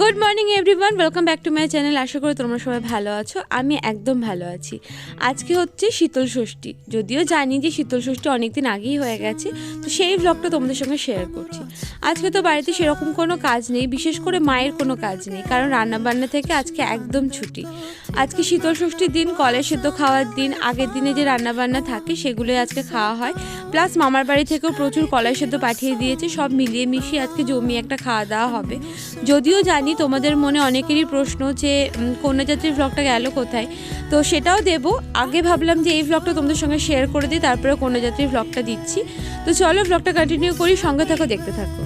Good morning everyone, welcome back to my channel. আশা করি তোমরা সবাই ভালো আছো। আমি একদম ভালো আছি। আজকে হচ্ছে শীতল ষষ্ঠী। যদিও জানি যে শীতল ষষ্ঠী অনেক দিন আগেই হয়ে গেছে, তো সেই ব্লগটা তোমাদের সঙ্গে শেয়ার করছি। আজকে তো বাড়িতে সেরকম কোনো কাজ নেই, বিশেষ করে মায়ের কোনো কাজ নেই, কারণ রান্নাবান্না থেকে আজকে একদম ছুটি। আজকে শীতল ষষ্ঠীর দিন, কলাই সেদ্ধ খাওয়ার দিন, আগের দিনে যে রান্নাবান্না থাকে সেগুলোই আজকে খাওয়া হয়। প্লাস মামার বাড়ি থেকেও প্রচুর কলাই সেদ্ধ পাঠিয়ে দিয়েছে। সব মিলিয়ে মিশিয়ে আজকে জমিয়ে একটা খাওয়া দাওয়া হবে। যদিও জানি তোমাদের মনে অনেকেরই প্রশ্ন যে কন্যাযাত্রীর ব্লগটা গেল কোথায়, তো সেটাও দেব। আগে ভাবলাম যে এই ব্লগটা তোমাদের সঙ্গে শেয়ার করে দিই, তারপরে কন্যাযাত্রীর ব্লগটা দিচ্ছি। তো চলো ব্লগটা কন্টিনিউ করি, সঙ্গে থাকো, দেখতে থাকো।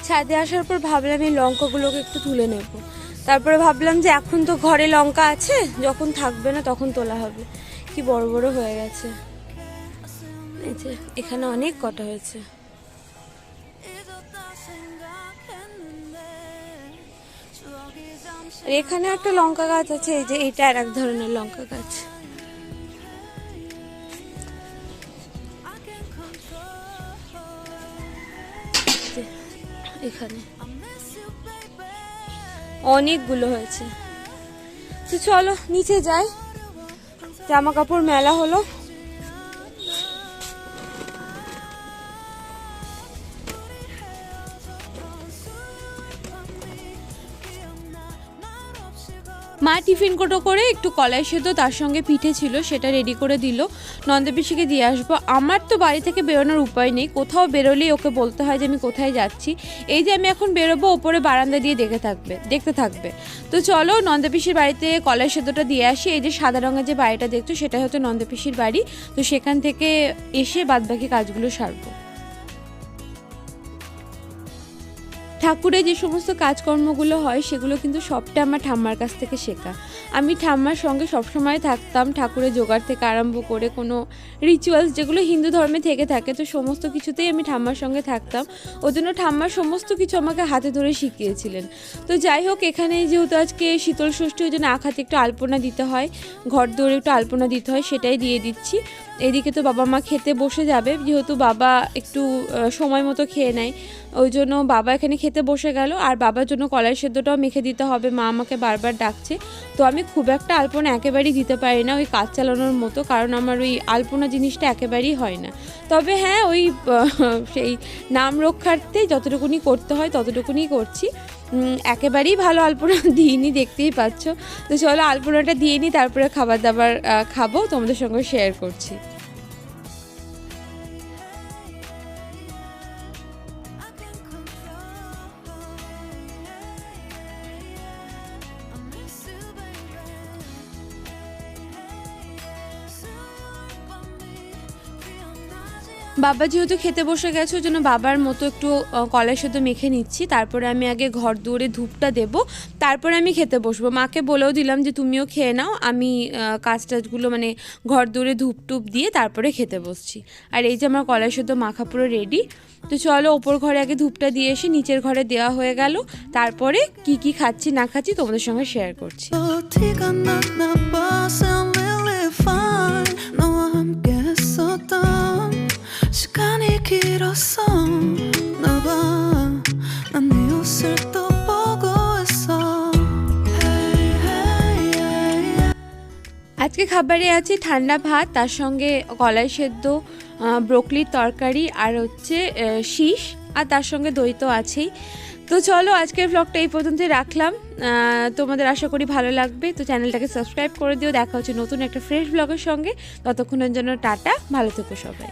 ছাদে আসার পর ভাবলাম এই লঙ্কাগুলোকে একটু তুলে নেব। তারপরে ভাবলাম যে এখন তো ঘরে লঙ্কা আছে, যখন থাকবে না তখন তোলা হবে। কি বড় বড় হয়ে গেছে, এই যে এখানে অনেক কটা হয়েছে। আর এখানে একটা লঙ্কা গাছ আছে, এই যে এটা আর এক ধরনের লঙ্কা গাছ। এখানে অনেকগুলো হয়েছে। তো চলো নিচে যাই, জামা কাপড় মেলা হলো। মা টিফিন কোটো করে একটু কলাই সেদ্ধ, তার সঙ্গে পিঠে ছিল, সেটা রেডি করে দিল। নন্দপিসিকে দিয়ে আসবো। আমার তো বাড়ি থেকে বেরোনোর উপায় নেই, কোথাও বেরোলেই ওকে বলতে হয় যে আমি কোথায় যাচ্ছি। এই যে আমি এখন বেরোবো, ওপরে বারান্দা দিয়ে দেখতে থাকবে। তো চলো নন্দপিসির বাড়িতে কলাই সেদ্ধটা দিয়ে আসি। এই যে সাদা রঙের যে বাড়িটা দেখছো, সেটা হচ্ছে নন্দপিসির বাড়ি। তো সেখান থেকে এসে বাদবাকি কাজগুলো সারবো। ঠাকুরের যে সমস্ত কাজকর্মগুলো হয় সেগুলো কিন্তু সবটা আমার ঠাম্মার কাছ থেকে শেখা। আমি ঠাম্মার সঙ্গে সবসময় থাকতাম, ঠাকুরের জোগাড় থেকে আরম্ভ করে কোনো রিচুয়ালস যেগুলো হিন্দু ধর্মে থেকে থাকে, তো সমস্ত কিছুতেই আমি ঠাম্মার সঙ্গে থাকতাম। ওই জন্য ঠাম্মার সমস্ত কিছু আমাকে হাতে ধরে শিখিয়েছিলেন। তো যাই হোক, এখানে যেহেতু আজকে শীতল ষষ্ঠী, ওই জন্য আখাতে একটু আলপনা দিতে হয়, ঘর দৌড়ে একটু আলপনা দিতে হয়, সেটাই দিয়ে দিচ্ছি। এদিকে তো বাবা মা খেতে বসে যাবে, যেহেতু বাবা একটু সময় মতো খেয়ে নেয়, ওই জন্য বাবা এখানে খেতে বসে গেল। আর বাবার জন্য কলাই সেদ্ধটাও মেখে দিতে হবে, মা আমাকে বারবার ডাকছে। তো আমি খুব একটা আলপনা একেবারেই দিতে পারি না, ওই কাজ চালানোর মতো, কারণ আমার ওই আলপনা জিনিসটা একেবারেই হয় না। তবে হ্যাঁ, ওই সেই নাম রক্ষার্থে যতটুকুনি করতে হয় ততটুকুনি করছি। একেবারেই ভালো আলপনা দিইনি, দেখতেই পাচ্ছ। তো চলো আলপনাটা দিয়ে নিই, তারপরে খাবার দাবার খাবো, তোমাদের সঙ্গে শেয়ার করছি। বাবা যেহেতু খেতে বসে গেছে, ওই জন্য বাবার মতো একটু কলাই সেদ্ধ মেখে নিচ্ছি। তারপরে আমি আগে ঘর দুয়ারে ধূপটা দেব, তারপরে আমি খেতে বসবো। মাকে বলেও দিলাম যে তুমিও খেয়ে নাও, আমি কাজ টাজগুলো মানে ঘর দুয়ারে ধূপ টুপ দিয়ে তারপরে খেতে বসছি। আর এই যে আমার কলাই সেদ্ধ মাখা পুরো রেডি। তো চলো ওপর ঘরে আগে ধূপটা দিয়ে এসে নিচের ঘরে দেওয়া হয়ে গেল, তারপরে কি কি খাচ্ছি না খাচ্ছি তোমাদের সঙ্গে শেয়ার করছি। আজকে খাবারে আছে ঠান্ডা ভাত, তার সঙ্গে কলাই সেদ্ধ, ব্রোকলির তরকারি, আর হচ্ছে শীষ, আর তার সঙ্গে দই তো আছেই। তো চলো আজকের ব্লগটা এই পর্যন্তই রাখলাম। তোমাদের আশা করি ভালো লাগবে। তো চ্যানেলটাকে সাবস্ক্রাইব করে দিও। দেখা হচ্ছে নতুন একটা ফ্রেশ ব্লগের সঙ্গে। ততক্ষণের জন্য টাটা, ভালো থেকো সবাই।